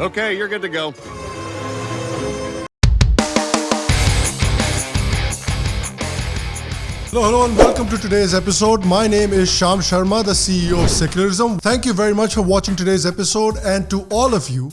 Okay, you're good to go. Hello and welcome to today's episode. My name is Sham Sharma, the CEO of Secularism. Thank you very much for watching today's episode, and to all of you,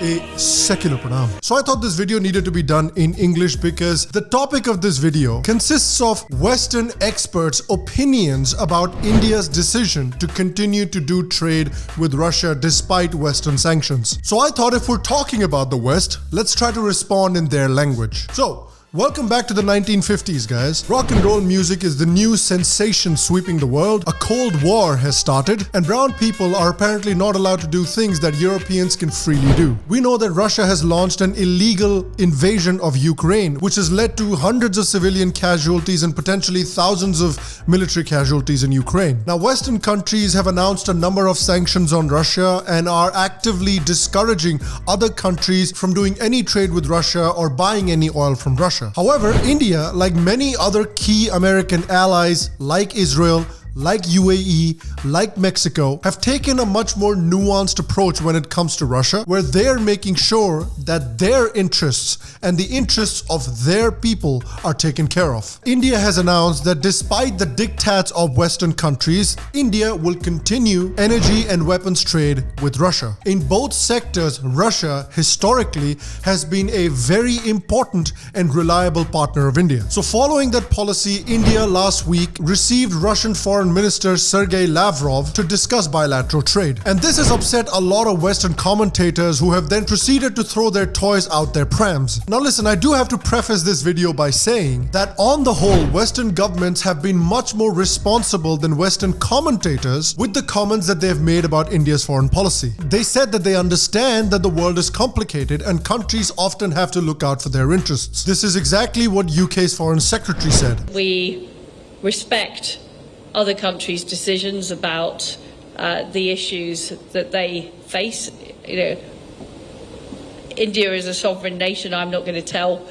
a secular pranam. So I thought this video needed to be done in English because the topic of this video consists of Western experts' opinions about India's decision to continue to do trade with Russia despite Western sanctions. So I thought if we're talking about the West, let's try to respond in their language. So, welcome back to the 1950s, guys. Rock and roll music is the new sensation sweeping the world. A Cold War has started, and brown people are apparently not allowed to do things that Europeans can freely do. We know that Russia has launched an illegal invasion of Ukraine, which has led to hundreds of civilian casualties and potentially thousands of military casualties in Ukraine. Now, Western countries have announced a number of sanctions on Russia and are actively discouraging other countries from doing any trade with Russia or buying any oil from Russia. However, India, like many other key American allies like Israel, like UAE, like Mexico, have taken a much more nuanced approach when it comes to Russia, where they're making sure that their interests and the interests of their people are taken care of. India has announced that despite the diktats of Western countries, India will continue energy and weapons trade with Russia. In both sectors, Russia historically has been a very important and reliable partner of India. So following that policy, India last week received Russian Foreign Minister Sergei Lavrov to discuss bilateral trade. And this has upset a lot of Western commentators who have then proceeded to throw their toys out their prams. Now listen, I do have to preface this video by saying that on the whole, Western governments have been much more responsible than Western commentators with the comments that they have made about India's foreign policy. They said that they understand that the world is complicated and countries often have to look out for their interests. This is exactly what UK's Foreign Secretary said. We respect other countries' decisions about the issues that they face. You know, India is a sovereign nation. I'm not going to tell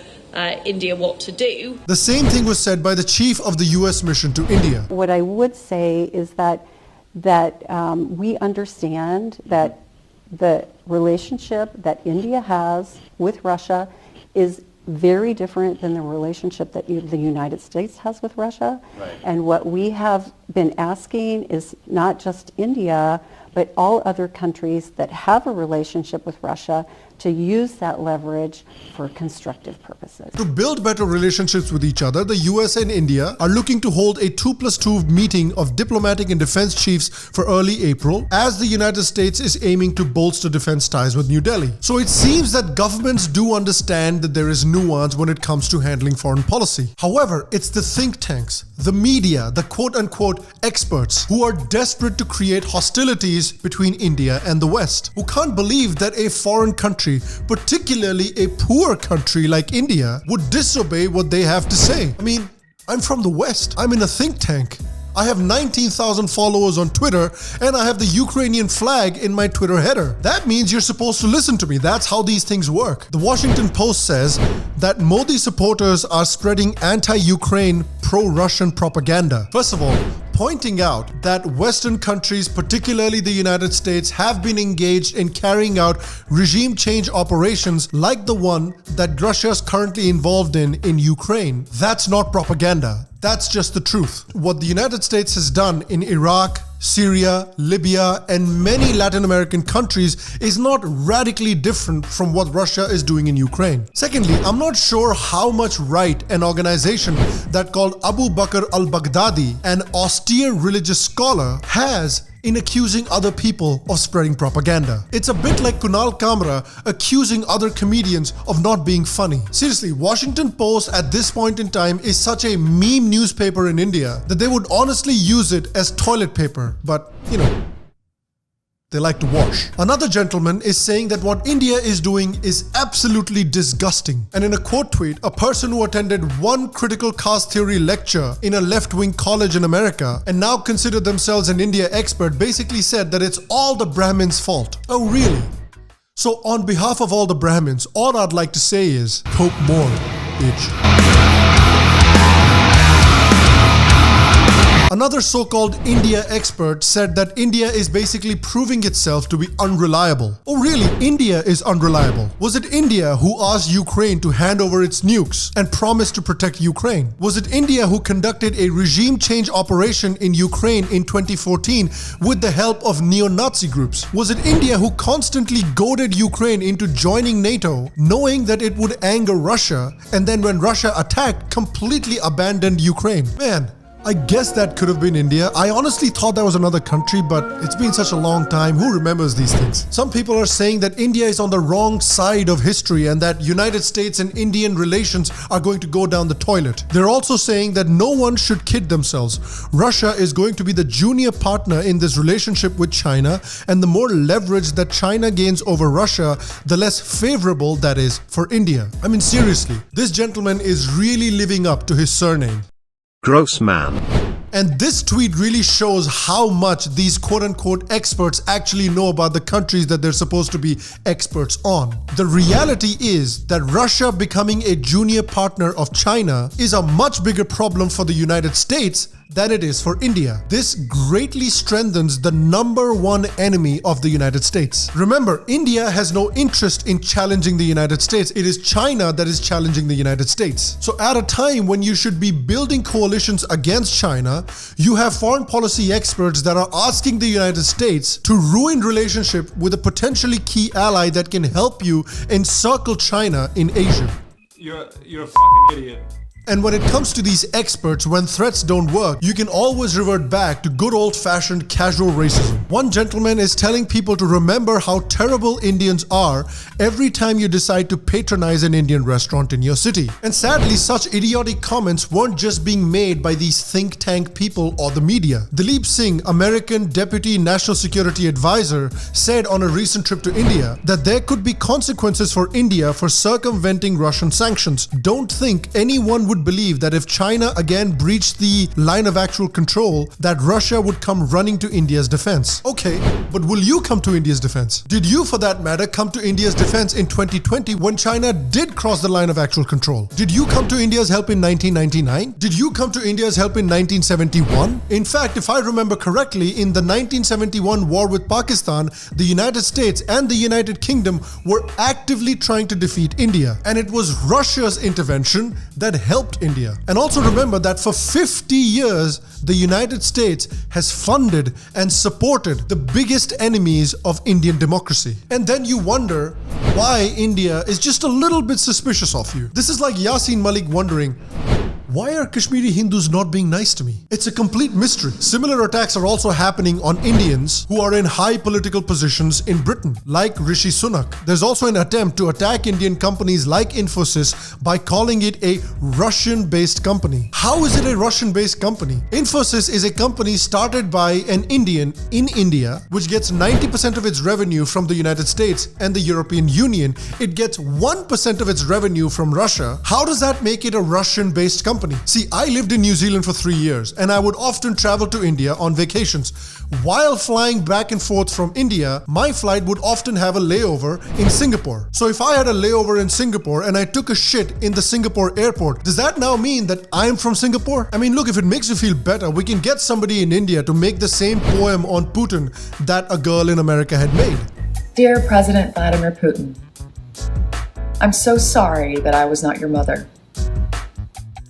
India what to do. The same thing was said by the chief of the US mission to India. What I would say is that we understand that the relationship that India has with Russia is very different than the relationship that the United States has with Russia. Right. And what we have been asking is not just India, but all other countries that have a relationship with Russia to use that leverage for constructive purposes. To build better relationships with each other, the US and India are looking to hold a 2+2 meeting of diplomatic and defense chiefs for early April, as the United States is aiming to bolster defense ties with New Delhi. So it seems that governments do understand that there is nuance when it comes to handling foreign policy. However, it's the think tanks, the media, the quote-unquote experts who are desperate to create hostilities between India and the West, who can't believe that a foreign country, particularly a poor country like India, would disobey what they have to say. I mean, I'm from the West. I'm in a think tank. I have 19,000 followers on Twitter, and I have the Ukrainian flag in my Twitter header. That means you're supposed to listen to me. That's how these things work. The Washington Post says that Modi supporters are spreading anti-Ukraine, pro-Russian propaganda. First of all, pointing out that Western countries, particularly the United States, have been engaged in carrying out regime change operations like the one that Russia is currently involved in Ukraine. That's not propaganda. That's just the truth. What the United States has done in Iraq, Syria, Libya, and many Latin American countries is not radically different from what Russia is doing in Ukraine. Secondly, I'm not sure how much right an organization that called Abu Bakr al-Baghdadi, an austere religious scholar, has in accusing other people of spreading propaganda. It's a bit like Kunal Kamra accusing other comedians of not being funny. Seriously, Washington Post at this point in time is such a meme newspaper in India that they would honestly use it as toilet paper. But, you know, they like to wash. Another gentleman is saying that what India is doing is absolutely disgusting. And in a quote tweet, a person who attended one critical caste theory lecture in a left-wing college in America and now consider themselves an India expert basically said that it's all the Brahmins' fault. Oh, really? So on behalf of all the Brahmins, all I'd like to say is, cope more, bitch. Another so-called India expert said that India is basically proving itself to be unreliable. Oh really, India is unreliable. Was it India who asked Ukraine to hand over its nukes and promised to protect Ukraine? Was it India who conducted a regime change operation in Ukraine in 2014 with the help of neo-Nazi groups? Was it India who constantly goaded Ukraine into joining NATO, knowing that it would anger Russia, and then when Russia attacked, completely abandoned Ukraine? Man, I guess that could have been India. I honestly thought that was another country, but it's been such a long time. Who remembers these things? Some people are saying that India is on the wrong side of history and that United States and Indian relations are going to go down the toilet. They're also saying that no one should kid themselves. Russia is going to be the junior partner in this relationship with China, and the more leverage that China gains over Russia, the less favorable that is for India. I mean, seriously, this gentleman is really living up to his surname. Gross man. And this tweet really shows how much these quote-unquote experts actually know about the countries that they're supposed to be experts on. The reality is that Russia becoming a junior partner of China is a much bigger problem for the United States than it is for India. This greatly strengthens the #1 enemy of the United States. Remember, India has no interest in challenging the United States. It is China that is challenging the United States. So at a time when you should be building coalitions against China, you have foreign policy experts that are asking the United States to ruin relationship with a potentially key ally that can help you encircle China in Asia. You're a fucking idiot. And when it comes to these experts, when threats don't work, you can always revert back to good old-fashioned casual racism. One gentleman is telling people to remember how terrible Indians are every time you decide to patronize an Indian restaurant in your city. And sadly, such idiotic comments weren't just being made by these think tank people or the media. Dileep Singh, American Deputy National Security Advisor, said on a recent trip to India that there could be consequences for India for circumventing Russian sanctions. Don't think anyone would believe that if China again breached the line of actual control, that Russia would come running to India's defense. Okay, but will you come to India's defense? Did you, for that matter, come to India's defense in 2020 when China did cross the line of actual control? Did you come to India's help in 1999? Did you come to India's help in 1971? In fact, if I remember correctly, in the 1971 war with Pakistan, the United States and the United Kingdom were actively trying to defeat India. And it was Russia's intervention that helped India. And also remember that for 50 years, the United States has funded and supported the biggest enemies of Indian democracy. And then you wonder why India is just a little bit suspicious of you. This is like Yasin Malik wondering, why are Kashmiri Hindus not being nice to me? It's a complete mystery. Similar attacks are also happening on Indians who are in high political positions in Britain, like Rishi Sunak. There's also an attempt to attack Indian companies like Infosys by calling it a Russian-based company. How is it a Russian-based company? Infosys is a company started by an Indian in India, which gets 90% of its revenue from the United States and the European Union. It gets 1% of its revenue from Russia. How does that make it a Russian-based company? See, I lived in New Zealand for 3 years and I would often travel to India on vacations. While flying back and forth from India, my flight would often have a layover in Singapore. So if I had a layover in Singapore and I took a shit in the Singapore airport, does that now mean that I'm from Singapore? I mean, look, if it makes you feel better, we can get somebody in India to make the same poem on Putin that a girl in America had made. Dear President Vladimir Putin, I'm so sorry that I was not your mother.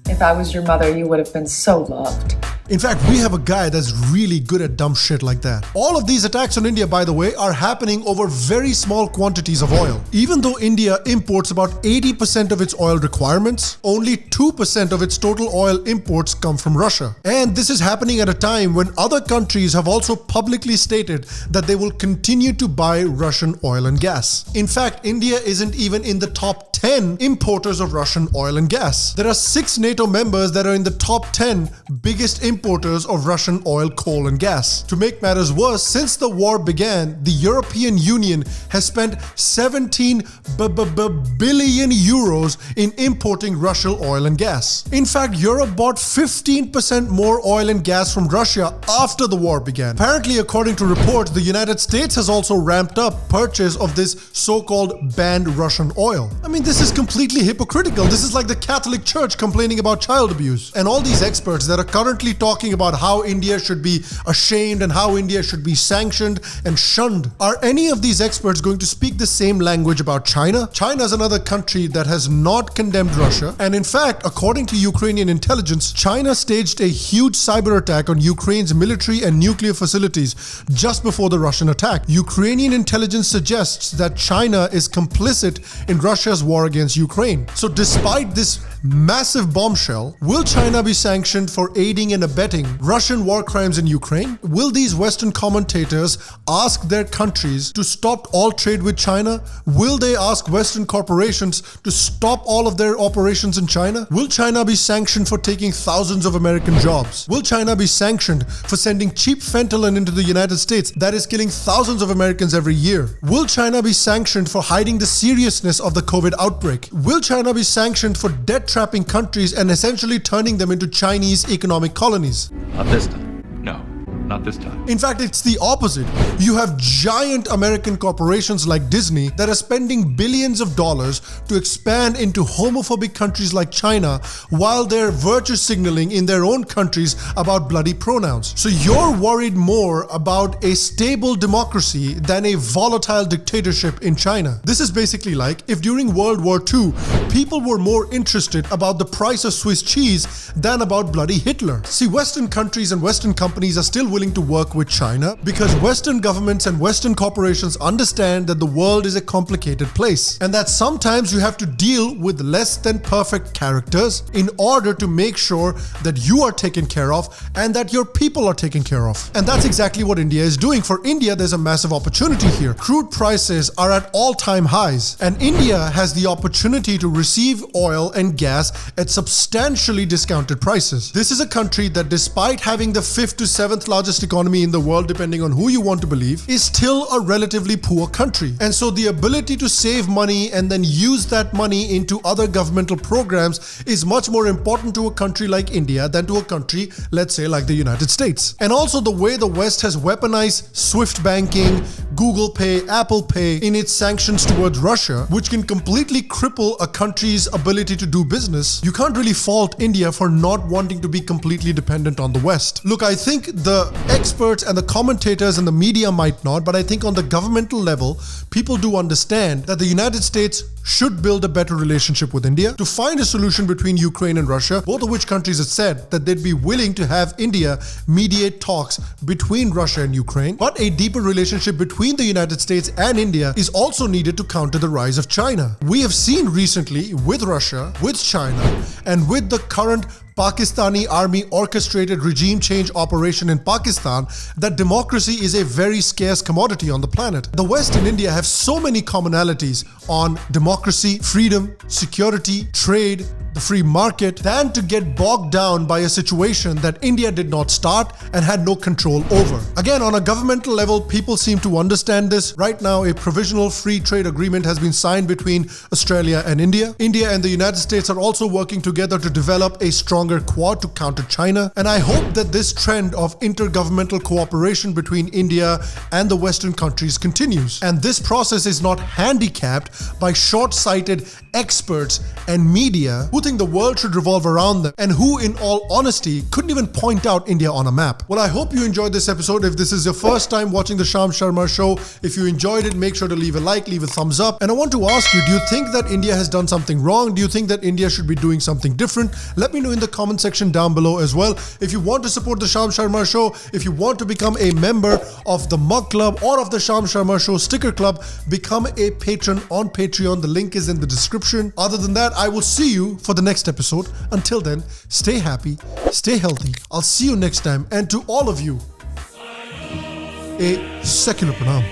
If I was your mother, you would have been so loved. In fact, we have a guy that's really good at dumb shit like that. All of these attacks on India, by the way, are happening over very small quantities of oil. Even though India imports about 80% of its oil requirements, only 2% of its total oil imports come from Russia. And this is happening at a time when other countries have also publicly stated that they will continue to buy Russian oil and gas. In fact, India isn't even in the top 10 importers of Russian oil and gas. There are 6 NATO members that are in the top 10 biggest importers of Russian oil, coal and gas. To make matters worse, since the war began, the European Union has spent 17 billion euros in importing Russian oil and gas. In fact, Europe bought 15% more oil and gas from Russia after the war began. Apparently, according to reports, the United States has also ramped up purchase of this so-called banned Russian oil. I mean, this this is completely hypocritical. This is like the Catholic Church complaining about child abuse. And all these experts that are currently talking about how India should be ashamed and how India should be sanctioned and shunned. Are any of these experts going to speak the same language about China? China is another country that has not condemned Russia. And in fact, according to Ukrainian intelligence, China staged a huge cyber attack on Ukraine's military and nuclear facilities just before the Russian attack. Ukrainian intelligence suggests that China is complicit in Russia's war against Ukraine. So despite this massive bombshell, will China be sanctioned for aiding and abetting Russian war crimes in Ukraine? Will these Western commentators ask their countries to stop all trade with China? Will they ask Western corporations to stop all of their operations in China? Will China be sanctioned for taking thousands of American jobs? Will China be sanctioned for sending cheap fentanyl into the United States that is killing thousands of Americans every year? Will China be sanctioned for hiding the seriousness of the COVID outbreak? Will China be sanctioned for debt trapping countries and essentially turning them into Chinese economic colonies? Not this time. No, not this time. In fact, it's the opposite. You have giant American corporations like Disney that are spending billions of dollars to expand into homophobic countries like China while they're virtue signaling in their own countries about bloody pronouns. So you're worried more about a stable democracy than a volatile dictatorship in China. This is basically like if during World War II, people were more interested about the price of Swiss cheese than about bloody Hitler. See, Western countries and Western companies are still willing to work with China because Western governments and Western corporations understand that the world is a complicated place and that sometimes you have to deal with less than perfect characters in order to make sure that you are taken care of and that your people are taken care of. And that's exactly what India is doing. For India, there's a massive opportunity here. Crude prices are at all-time highs and India has the opportunity to receive oil and gas at substantially discounted prices. This is a country that, despite having the 5th to 7th largest economy in the world, depending on who you want to believe, is still a relatively poor country. And so the ability to save money and then use that money into other governmental programs is much more important to a country like India than to a country, let's say, like the United States. And also the way the West has weaponized Swift banking, Google Pay, Apple Pay in its sanctions towards Russia, which can completely cripple a country's ability to do business. You can't really fault India for not wanting to be completely dependent on the West. Look, I think the experts and the commentators and the media might not, but I think on the governmental level, people do understand that the United States should build a better relationship with India to find a solution between Ukraine and Russia, both of which countries have said that they'd be willing to have India mediate talks between Russia and Ukraine. But a deeper relationship between the United States and India is also needed to counter the rise of China. We have seen recently with Russia, with China, and with the current Pakistani army orchestrated regime change operation in Pakistan that democracy is a very scarce commodity on the planet. The West and India have so many commonalities on democracy, freedom, security, trade, the free market, than to get bogged down by a situation that India did not start and had no control over. Again, on a governmental level, people seem to understand this. Right now, a provisional free trade agreement has been signed between Australia and India. India and the United States are also working together to develop a stronger Quad to counter China. And I hope that this trend of intergovernmental cooperation between India and the Western countries continues. And this process is not handicapped by short-sighted experts and media who think the world should revolve around them and who, in all honesty, couldn't even point out India on a map. Well, I hope you enjoyed this episode. If this is your first time watching the Sham Sharma show, if you enjoyed it, make sure to leave a like, leave a thumbs up. And I want to ask you, do you think that India has done something wrong? Do you think that India should be doing something different? Let me know in the comment section down below as well. If you want to support the Sham Sharma show, if you want to become a member of the Mug Club or of the Sham Sharma show sticker club, become a patron on Patreon. The link is in the description. Other than that, I will see you for the next episode. Until then, stay happy, stay healthy. I'll see you next time. And to all of you, a secular pranam.